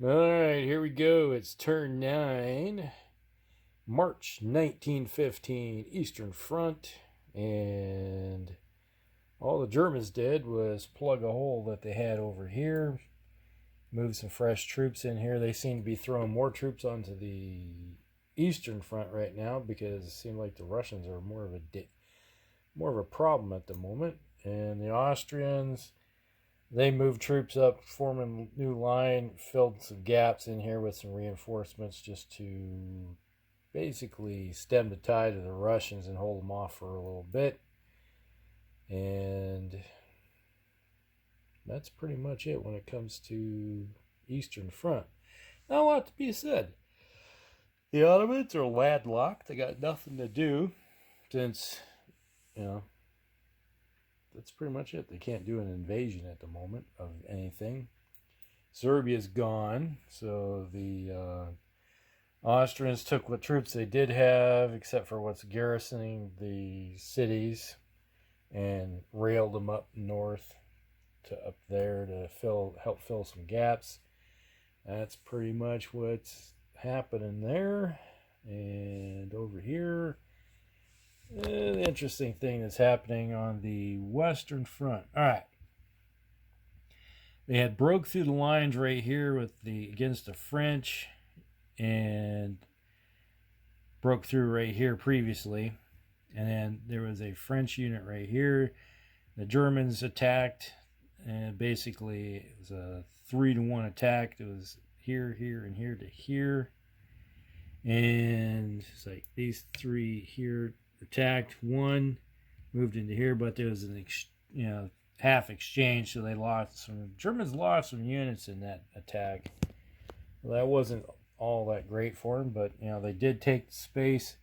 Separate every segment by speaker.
Speaker 1: All right, here we go. It's turn 9, March 1915, Eastern Front. And all the Germans did was plug a hole that they had over here, move some fresh troops in here. They seem to be throwing more troops onto the Eastern Front right now because it seemed like the Russians are more of a problem at the moment. And the Austrians, they moved troops up, forming a new line, filled some gaps in here with some reinforcements just to basically stem the tide of the Russians and hold them off for a little bit. And that's pretty much it when it comes to Eastern Front. Not a lot to be said. The Ottomans are landlocked. They got nothing to do since, you know, that's pretty much it. They can't do an invasion at the moment of anything. Serbia's gone, so the Austrians took what troops they did have, except for what's garrisoning the cities, and railed them up north to up there to help fill some gaps. That's pretty much what's happening there. And over here, the interesting thing that's happening on the Western Front. All right. They had broke through the lines right here against the French and broke through right here previously. And then there was a French unit right here. The Germans attacked, and basically it was a 3-to-1 attack. It was here, here, and here to here. And it's like these three here attacked. One moved into here, but there was an half exchange, so Germans lost some units in that attack. Well, that wasn't all that great for them, but they did take the space.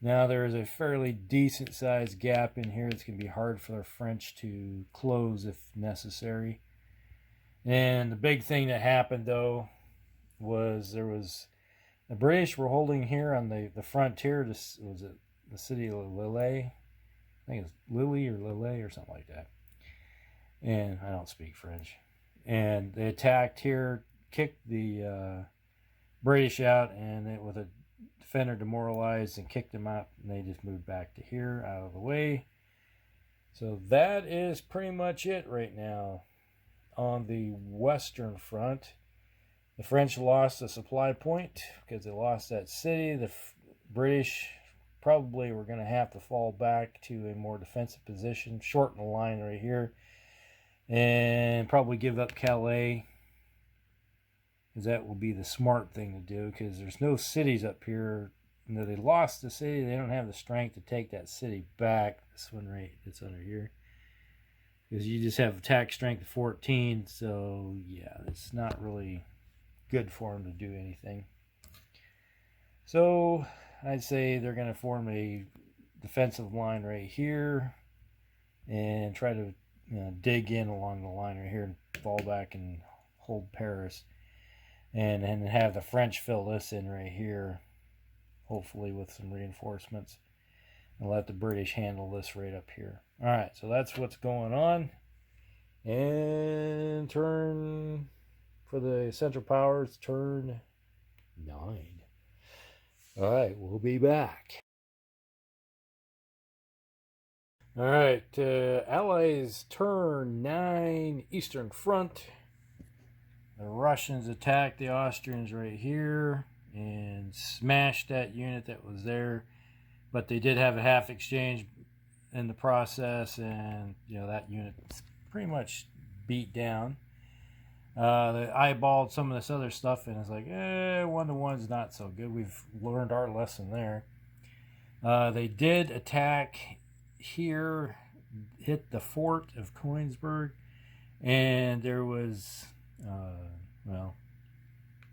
Speaker 1: Now there is a fairly decent sized gap in here that's going to be hard for the French to close if necessary. And the big thing that happened though was the British were holding here on the frontier. Was it the city of Lille? I think it's Lille or Lille or something like that. And I don't speak French. And they attacked here, kicked the British out, and with a defender demoralized and kicked them out, and they just moved back to here, out of the way. So that is pretty much it right now on the Western Front. The French lost a supply point because they lost that city. The British probably were going to have to fall back to a more defensive position, shorten the line right here, and probably give up Calais, because that will be the smart thing to do, because there's no cities up here. They lost the city. They don't have the strength to take that city back. This one right that's under here, because you just have attack strength of 14. So yeah, it's not really good for them to do anything. So I'd say they're going to form a defensive line right here and try to dig in along the line right here and fall back and hold Paris, and then have the French fill this in right here, hopefully with some reinforcements, and let the British handle this right up here. All right, so that's what's going on. And turn for the Central Powers, turn 9. All right, we'll be back. All right, Allies turn 9, Eastern Front. The Russians attacked the Austrians right here and smashed that unit that was there, but they did have a half exchange in the process, and that unit's pretty much beat down. They eyeballed some of this other stuff, and it's like, 1-to-1's not so good. We've learned our lesson there. They did attack here, hit the fort of Königsberg, and there was,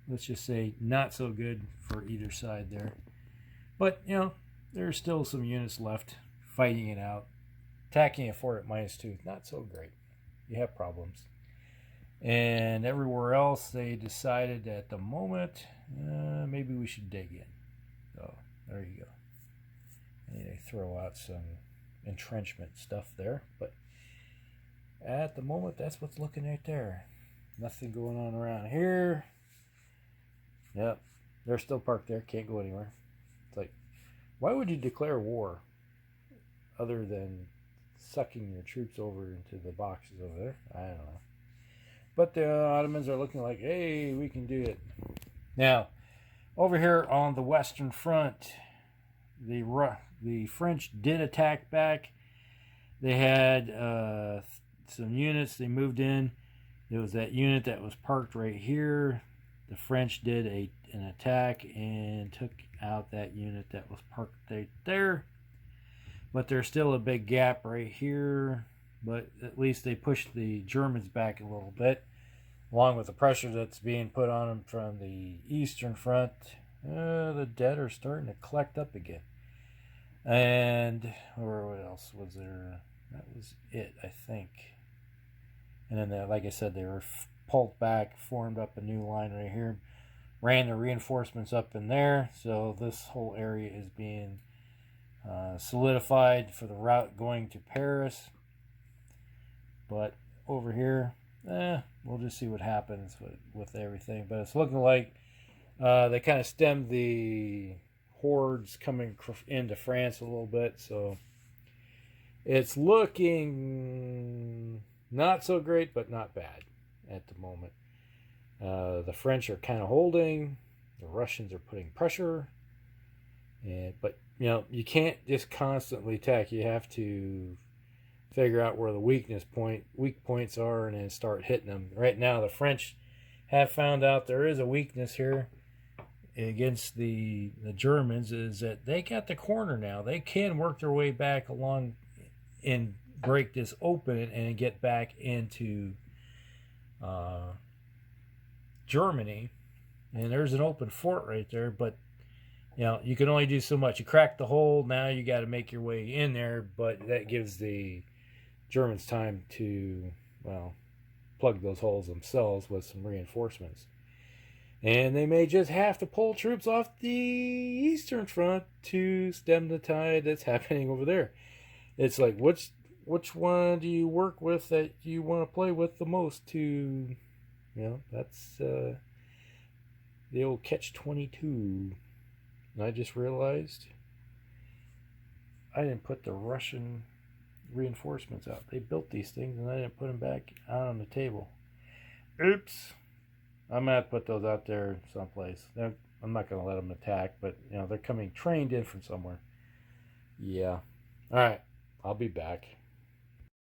Speaker 1: let's just say not so good for either side there. But, there's still some units left fighting it out. Attacking a fort at -2, not so great. You have problems. And everywhere else, they decided at the moment, maybe we should dig in. So, there you go. I need to throw out some entrenchment stuff there, but at the moment, that's what's looking right there. Nothing going on around here. Yep. They're still parked there. Can't go anywhere. It's like, why would you declare war other than sucking your troops over into the boxes over there? I don't know. But the Ottomans are looking like, hey, we can do it. Now, over here on the Western Front, the French did attack back. They had some units. They moved in. There was that unit that was parked right here. The French did an attack and took out that unit that was parked right there. But there's still a big gap right here. But at least they pushed the Germans back a little bit, along with the pressure that's being put on them from the Eastern Front. The dead are starting to collect up again. And, or what else was there? That was it, I think. And then, like I said, they were pulled back, formed up a new line right here, ran the reinforcements up in there. So this whole area is being solidified for the route going to Paris. But over here, we'll just see what happens with everything. But it's looking like they kind of stemmed the hordes coming into France a little bit. So it's looking not so great, but not bad at the moment. The French are kind of holding. The Russians are putting pressure. But, you can't just constantly attack. You have to figure out where the weak points are and then start hitting them. Right now, the French have found out there is a weakness here against the Germans, is that they got the corner now. They can work their way back along and break this open and get back into Germany. And there's an open fort right there, but you can only do so much. You crack the hole, now you got to make your way in there, but that gives the Germans time to, plug those holes themselves with some reinforcements. And they may just have to pull troops off the Eastern Front to stem the tide that's happening over there. It's like, which one do you work with that you want to play with the most to, that's the old catch-22. And I just realized I didn't put the Russian reinforcements out. They built these things and I didn't put them back out on the table. Oops. I'm going to have to put those out there someplace. I'm not going to let them attack, but they're coming trained in from somewhere. Yeah. All right. I'll be back.